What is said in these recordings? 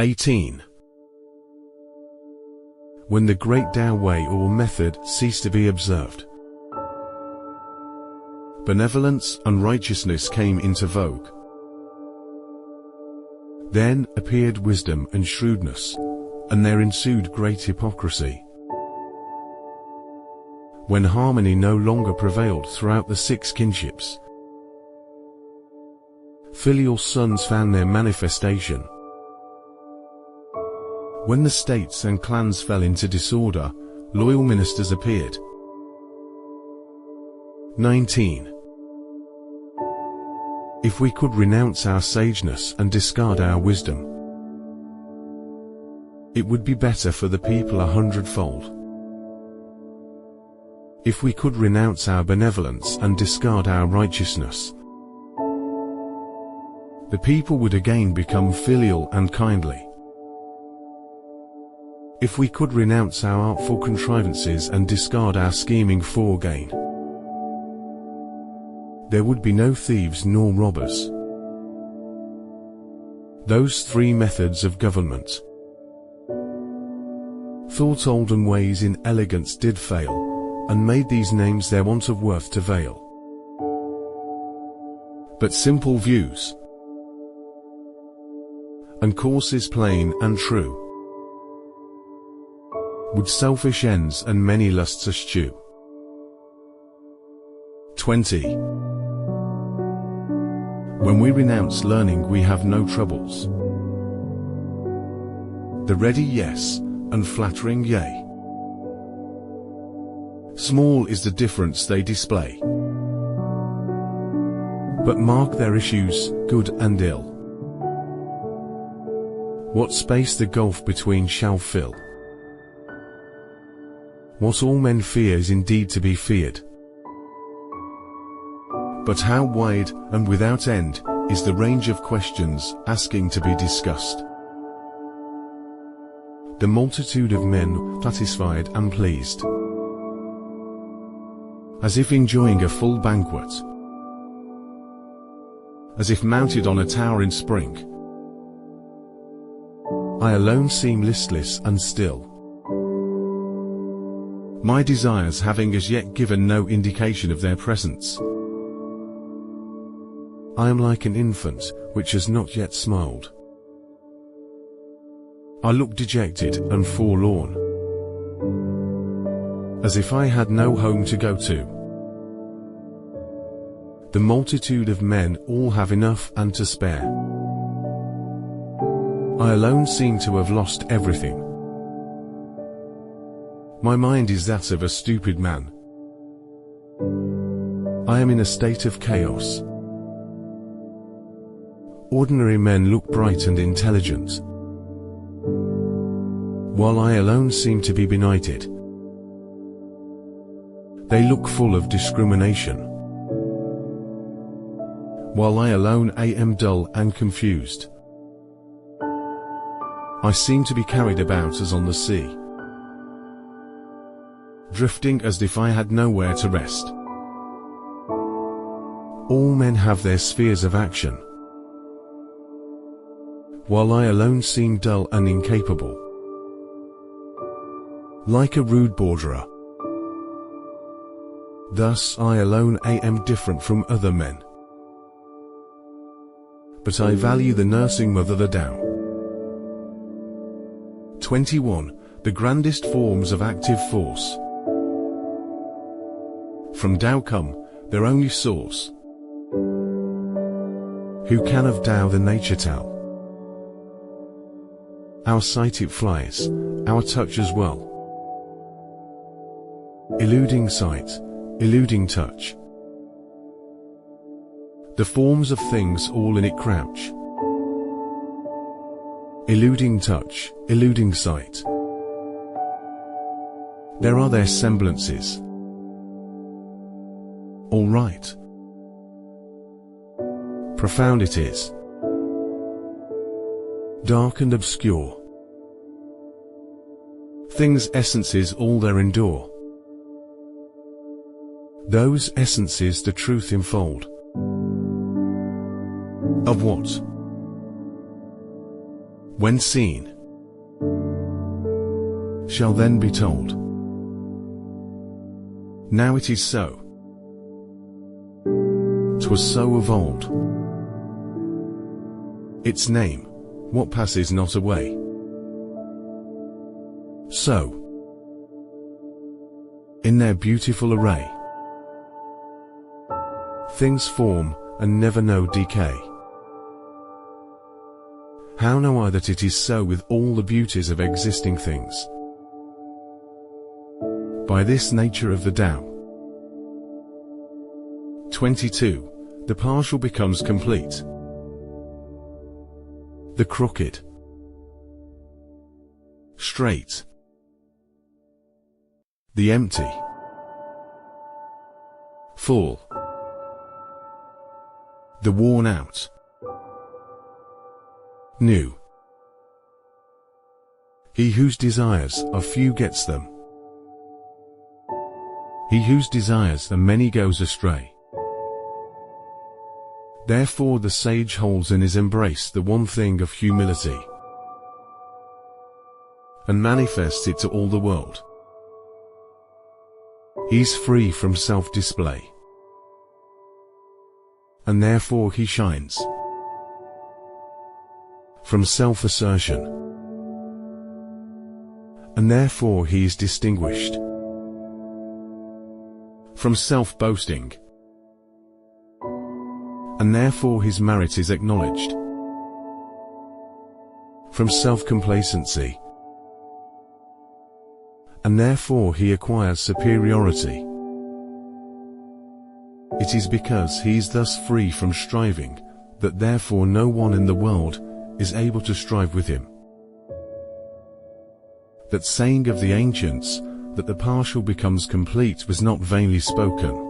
18. When the great Tao way or method ceased to be observed, benevolence and righteousness came into vogue. Then appeared wisdom and shrewdness, and there ensued great hypocrisy. When harmony no longer prevailed throughout the 6 kinships, filial sons found their manifestation. When the states and clans fell into disorder, loyal ministers appeared. 19. If we could renounce our sageness and discard our wisdom, it would be better for the people 100-fold. If we could renounce our benevolence and discard our righteousness, the people would again become filial and kindly. If we could renounce our artful contrivances and discard our scheming for gain, there would be no thieves nor robbers. Those 3 methods of government, thought olden ways in elegance did fail, and made these names their want of worth to veil. But simple views, and courses plain and true, would selfish ends and many lusts eschew. 20. When we renounce learning we have no troubles. The ready yes, and flattering yea. Small is the difference they display, but mark their issues, good and ill. What space the gulf between shall fill. What all men fear is indeed to be feared, but how wide and without end is the range of questions asking to be discussed. The multitude of men satisfied and pleased, as if enjoying a full banquet, as if mounted on a tower in spring. I alone seem listless and still, my desires having as yet given no indication of their presence. I am like an infant which has not yet smiled. I look dejected and forlorn, as if I had no home to go to. The multitude of men all have enough and to spare. I alone seem to have lost everything. My mind is that of a stupid man. I am in a state of chaos. Ordinary men look bright and intelligent, while I alone seem to be benighted. They look full of discrimination, while I alone am dull and confused. I seem to be carried about as on the sea, drifting as if I had nowhere to rest. All men have their spheres of action, while I alone seem dull and incapable, like a rude borderer. Thus I alone am different from other men, but I value the nursing mother the Tao. 21. The grandest forms of active force. From Tao come, their only source. Who can of Tao the nature tell? Our sight it flies, our touch as well. Eluding sight, eluding touch. The forms of things all in it crouch. Eluding touch, eluding sight. There are their semblances. All right. Profound it is. Dark and obscure. Things' essences all there endure. Those essences the truth enfold. Of what? when seen, shall then be told. Now it is so. 'Twas so of old. Its name, what passes not away. So, in their beautiful array, things form and never know decay. How know I that it is so with all the beauties of existing things? By this nature of the Tao. 22. The partial becomes complete. The crooked, straight, the empty, full, the worn out, new. He whose desires are few gets them. He whose desires are many goes astray. Therefore the sage holds in his embrace the one thing of humility, and manifests it to all the world. He is free from self-display, and therefore he shines. From self-assertion, and therefore he is distinguished. From self-boasting, and therefore his merit is acknowledged. From self-complacency, and therefore he acquires superiority. It is because he is thus free from striving, that therefore no one in the world is able to strive with him. That saying of the ancients, that the partial becomes complete, was not vainly spoken.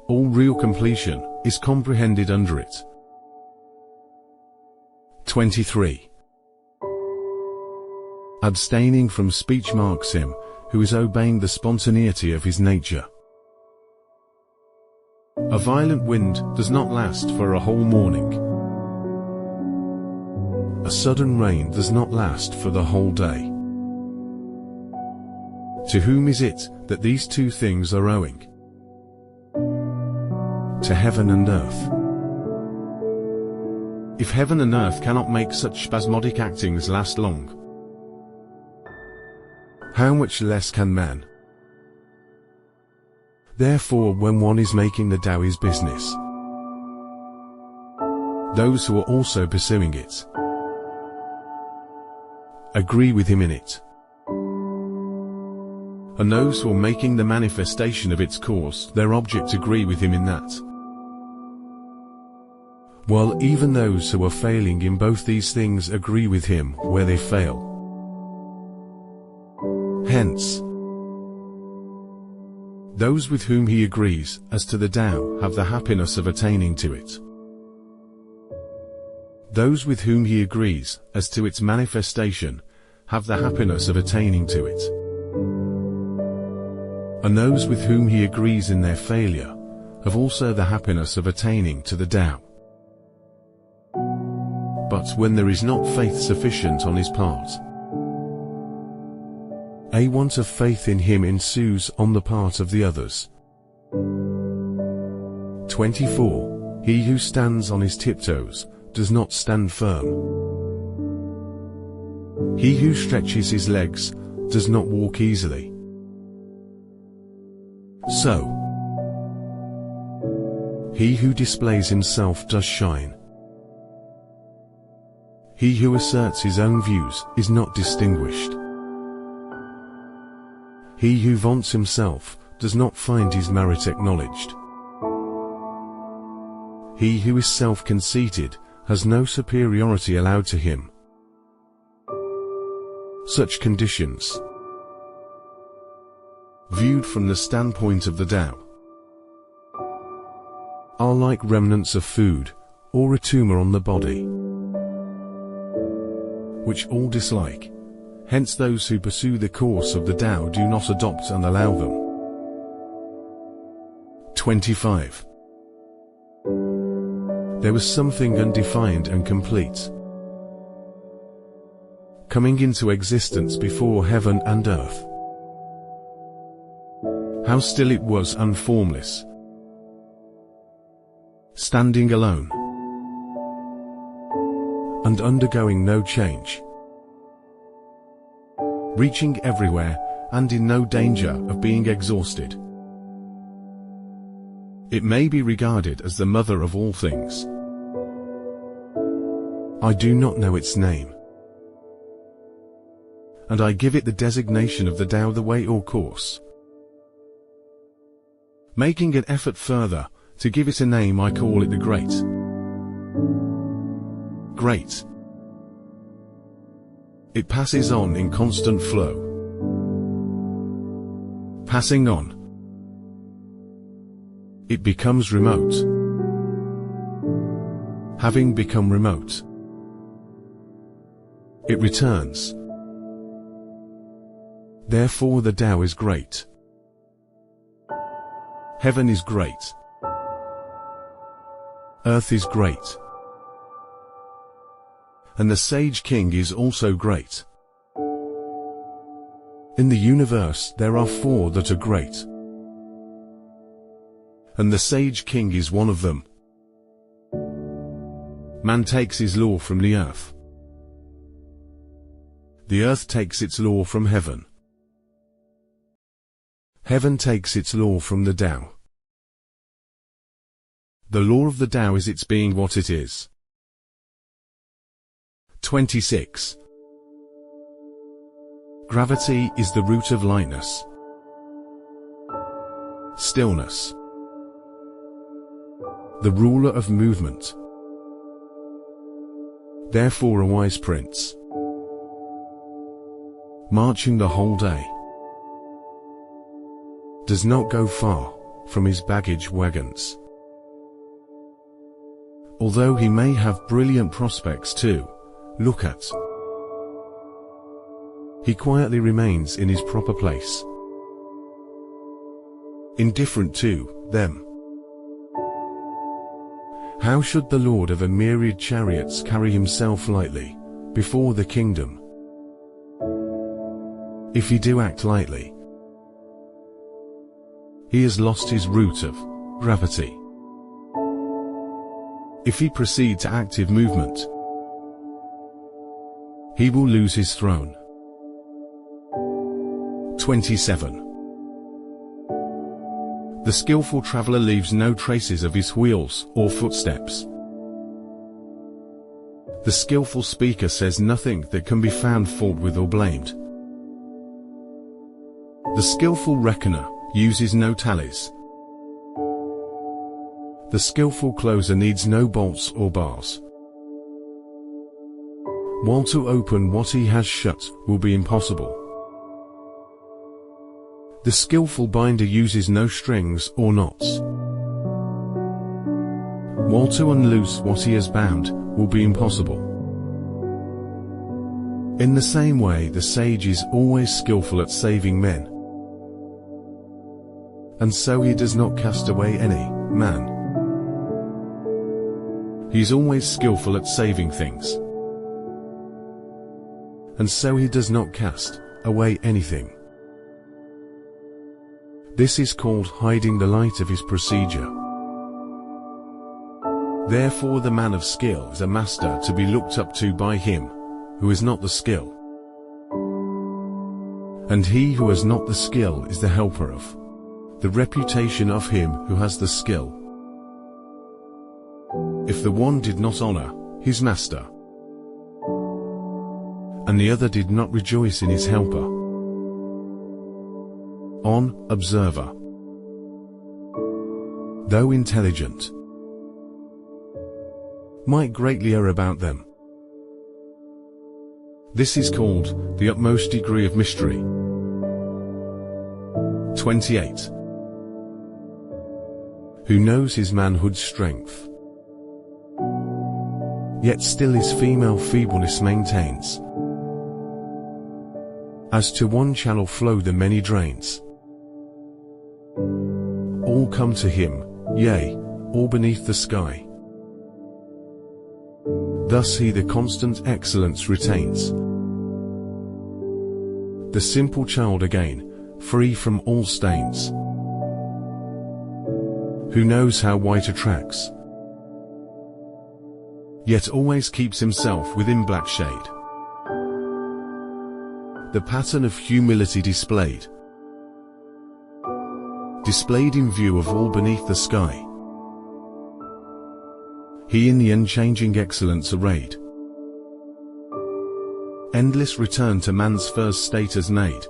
All real completion is comprehended under it. 23. Abstaining from speech marks him who is obeying the spontaneity of his nature. A violent wind does not last for a whole morning. A sudden rain does not last for the whole day. To whom is it that these two things are owing? To heaven and earth. If heaven and earth cannot make such spasmodic actings last long, how much less can man? Therefore, when one is making the Tao his business, those who are also pursuing it agree with him in it, and those who are making the manifestation of its course their object agree with him in that. While even those who are failing in both these things agree with him where they fail. Hence, those with whom he agrees as to the Tao have the happiness of attaining to it. Those with whom he agrees as to its manifestation have the happiness of attaining to it. And those with whom he agrees in their failure have also the happiness of attaining to the Tao. But when there is not faith sufficient on his part, a want of faith in him ensues on the part of the others. 24. He who stands on his tiptoes does not stand firm. He who stretches his legs does not walk easily. So, he who displays himself does shine. He who asserts his own views is not distinguished. He who vaunts himself does not find his merit acknowledged. He who is self-conceited has no superiority allowed to him. Such conditions, viewed from the standpoint of the Tao, are like remnants of food or a tumor on the body, which all dislike. Hence those who pursue the course of the Tao do not adopt and allow them. 25. There was something undefined and complete, coming into existence before heaven and earth. How still it was and formless, standing alone, and undergoing no change, reaching everywhere and in no danger of being exhausted. It may be regarded as the mother of all things. I do not know its name, and I give it the designation of the Tao, the way or course. Making an effort further to give it a name, I call it the Great. Great. It passes on in constant flow. Passing on. It becomes remote. Having become remote, it returns. Therefore the Tao is great. Heaven is great. Earth is great. And the Sage King is also great. In the universe there are 4 that are great, and the Sage King is one of them. Man takes his law from the earth. The earth takes its law from heaven. Heaven takes its law from the Tao. The law of the Tao is its being what it is. 26. Gravity is the root of lightness, stillness, the ruler of movement. Therefore a wise prince, marching the whole day, does not go far from his baggage wagons. Although he may have brilliant prospects to look at, he quietly remains in his proper place, indifferent to them. How should the lord of a myriad chariots carry himself lightly before the kingdom? If he do act lightly, he has lost his root of gravity. If he proceed to active movement, he will lose his throne. 27. The skillful traveler leaves no traces of his wheels or footsteps. The skillful speaker says nothing that can be found fault with or blamed. The skillful reckoner uses no tallies. The skillful closer needs no bolts or bars. While to open what he has shut will be impossible. The skillful binder uses no strings or knots. While to unloose what he has bound will be impossible. In the same way, the sage is always skillful at saving men, and so he does not cast away any man. He is always skillful at saving things, and so he does not cast away anything. This is called hiding the light of his procedure. Therefore the man of skill is a master to be looked up to by him who is not the skill. And he who has not the skill is the helper of the reputation of him who has the skill. If the one did not honor his master, and the other did not rejoice in his helper, on observer, though intelligent, might greatly err about them. This is called the utmost degree of mystery. 28. Who knows his manhood's strength, yet still his female feebleness maintains. As to one channel flow the many drains, all come to him, yea, all beneath the sky. Thus he the constant excellence retains. the simple child again, free from all stains, who knows how white attracts, yet always keeps himself within black shade. The pattern of humility displayed in view of all beneath the sky. He in the unchanging excellence arrayed, endless return to man's first state has made,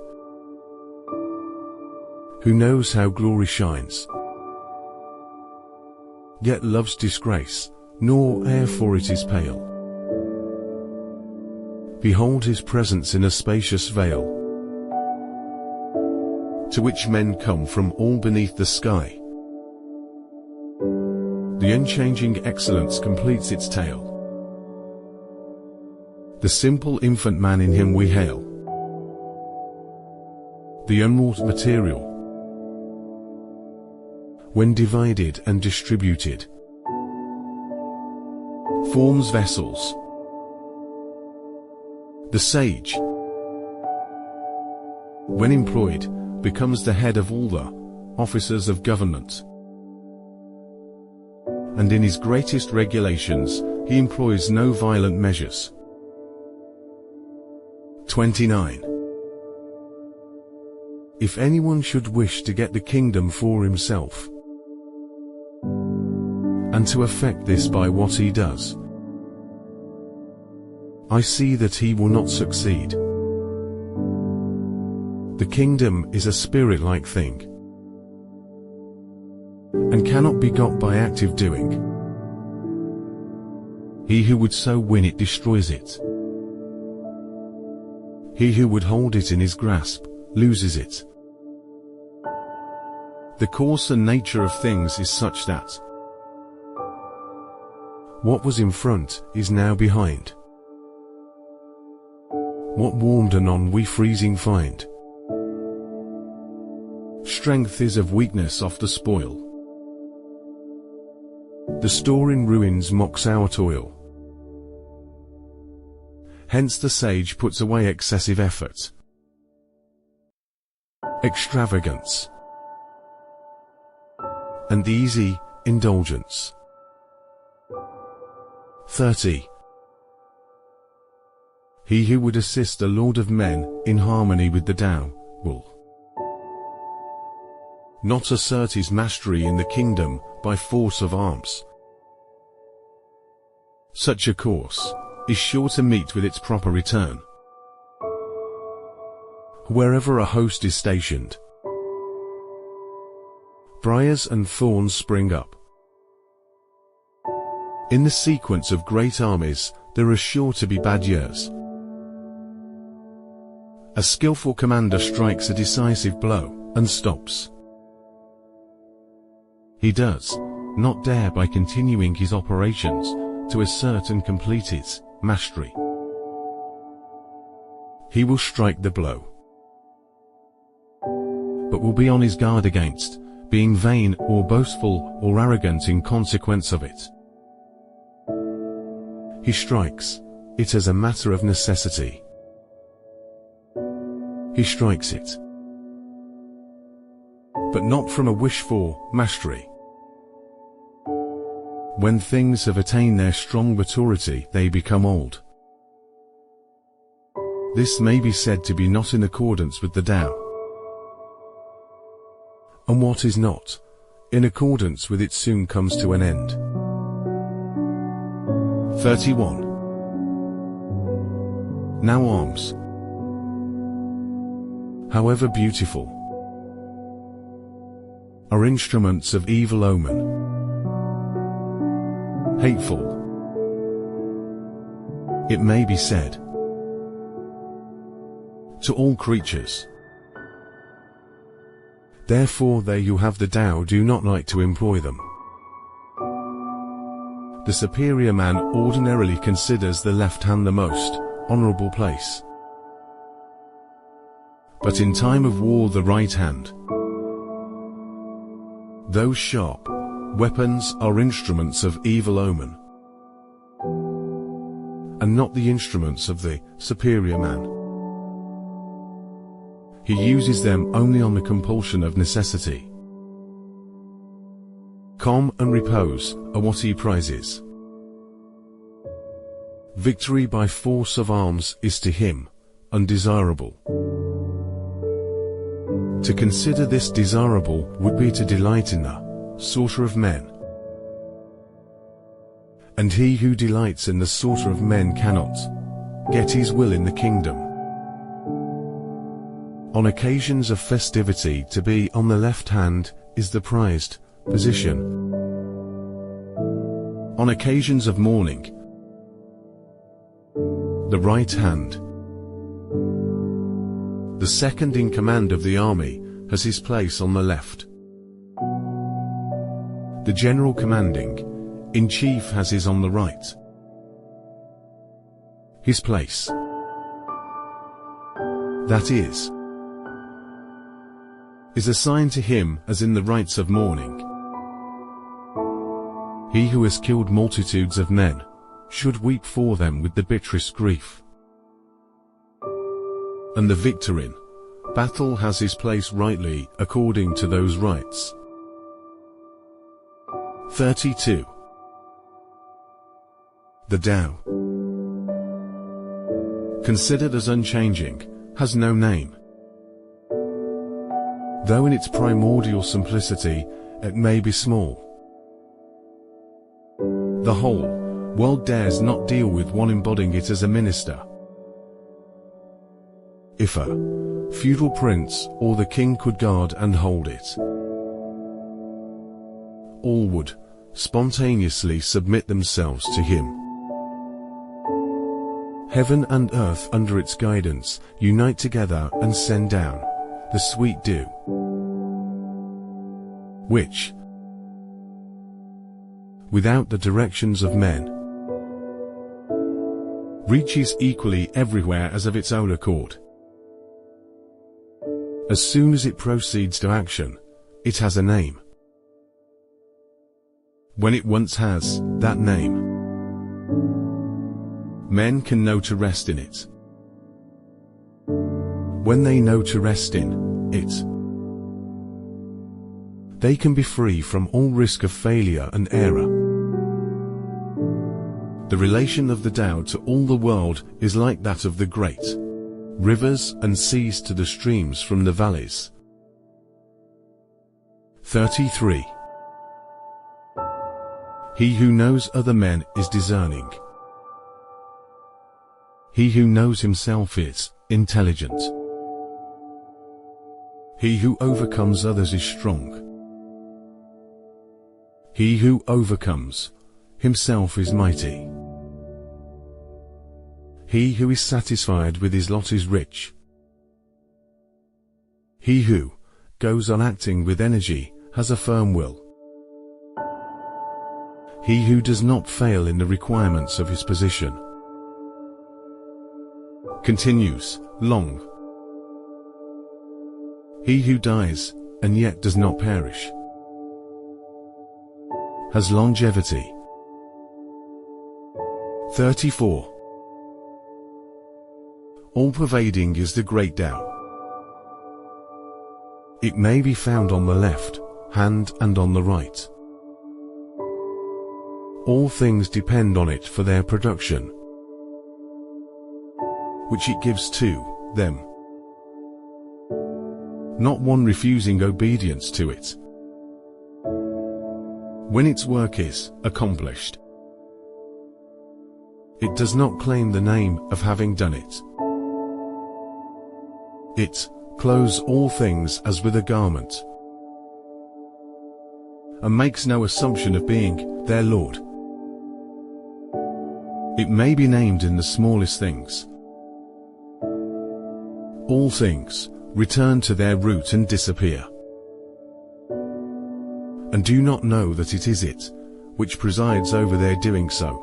who knows how glory shines, yet loves disgrace, nor e'er for it is pale. Behold his presence in a spacious vale, to which men come from all beneath the sky. The unchanging excellence completes its tale. The simple infant man in him we hail, the unwrought material, when divided and distributed, forms vessels. The sage, when employed, becomes the head of all the officers of government, and in his greatest regulations he employs no violent measures. 29. If anyone should wish to get the kingdom for himself, and to effect this by what he does, I see that he will not succeed. The kingdom is a spirit-like thing, and cannot be got by active doing. He who would so win it destroys it. He who would hold it in his grasp loses it. The course and nature of things is such that what was in front is now behind. What warmed anon we freezing find. Strength is of weakness oft the spoil. The store in ruins mocks our toil. Hence the sage puts away excessive effort, extravagance, and easy indulgence. 30. He who would assist the Lord of men in harmony with the Tao will not assert his mastery in the kingdom by force of arms. Such a course is sure to meet with its proper return. Wherever a host is stationed, briars and thorns spring up. In the sequence of great armies, there are sure to be bad years. A skillful commander strikes a decisive blow and stops. He does not dare by continuing his operations to assert and complete his mastery. He will strike the blow, but will be on his guard against being vain or boastful or arrogant in consequence of it. He strikes it as a matter of necessity. He strikes it, but not from a wish for mastery. When things have attained their strong maturity, they become old. This may be said to be not in accordance with the Tao. And what is not in accordance with it soon comes to an end. 31. Now arms, however beautiful, are instruments of evil omen, hateful, it may be said, to all creatures. Therefore there you have the Tao do not like to employ them. The superior man ordinarily considers the left hand the most honorable place, but in time of war the right hand. Those sharp weapons are instruments of evil omen, and not the instruments of the superior man. He uses them only on the compulsion of necessity. Calm and repose are what he prizes. Victory by force of arms is to him undesirable. To consider this desirable would be to delight in the slaughter of men. And he who delights in the slaughter of men cannot get his will in the kingdom. On occasions of festivity, to be on the left hand is the prized position. On occasions of mourning, the right hand. The second in command of the army has his place on the left. The general commanding in chief has his on the right. His place, that is assigned to him as in the rites of mourning. He who has killed multitudes of men should weep for them with the bitterest grief. And the victor in battle has his place rightly according to those rites. 32. The Tao, considered as unchanging, has no name. Though in its primordial simplicity it may be small, the whole world dares not deal with one embodying it as a minister. If a feudal prince or the king could guard and hold it, all would spontaneously submit themselves to him. Heaven and earth under its guidance unite together and send down the sweet dew, which, without the directions of men, reaches equally everywhere as of its own accord. As soon as it proceeds to action, it has a name. When it once has that name, men can know to rest in it. When they know to rest in it, they can be free from all risk of failure and error. The relation of the Tao to all the world is like that of the great rivers and seas to the streams from the valleys. 33. He who knows other men is discerning. He who knows himself is intelligent. He who overcomes others is strong. He who overcomes himself is mighty. He who is satisfied with his lot is rich. He who goes on acting with energy has a firm will. He who does not fail in the requirements of his position continues long. He who dies and yet does not perish has longevity. 34. All-pervading is the great Tao. It may be found on the left hand and on the right. All things depend on it for their production, which it gives to them, not one refusing obedience to it. When its work is accomplished, it does not claim the name of having done it. It clothes all things as with a garment, and makes no assumption of being their Lord. It may be named in the smallest things. All things return to their root and disappear, and do not know that it is it which presides over their doing so.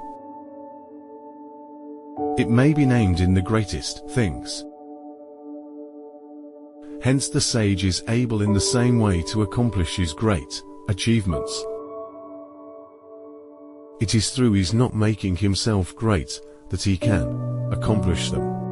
It may be named in the greatest things. Hence the sage is able in the same way to accomplish his great achievements. It is through his not making himself great that he can accomplish them.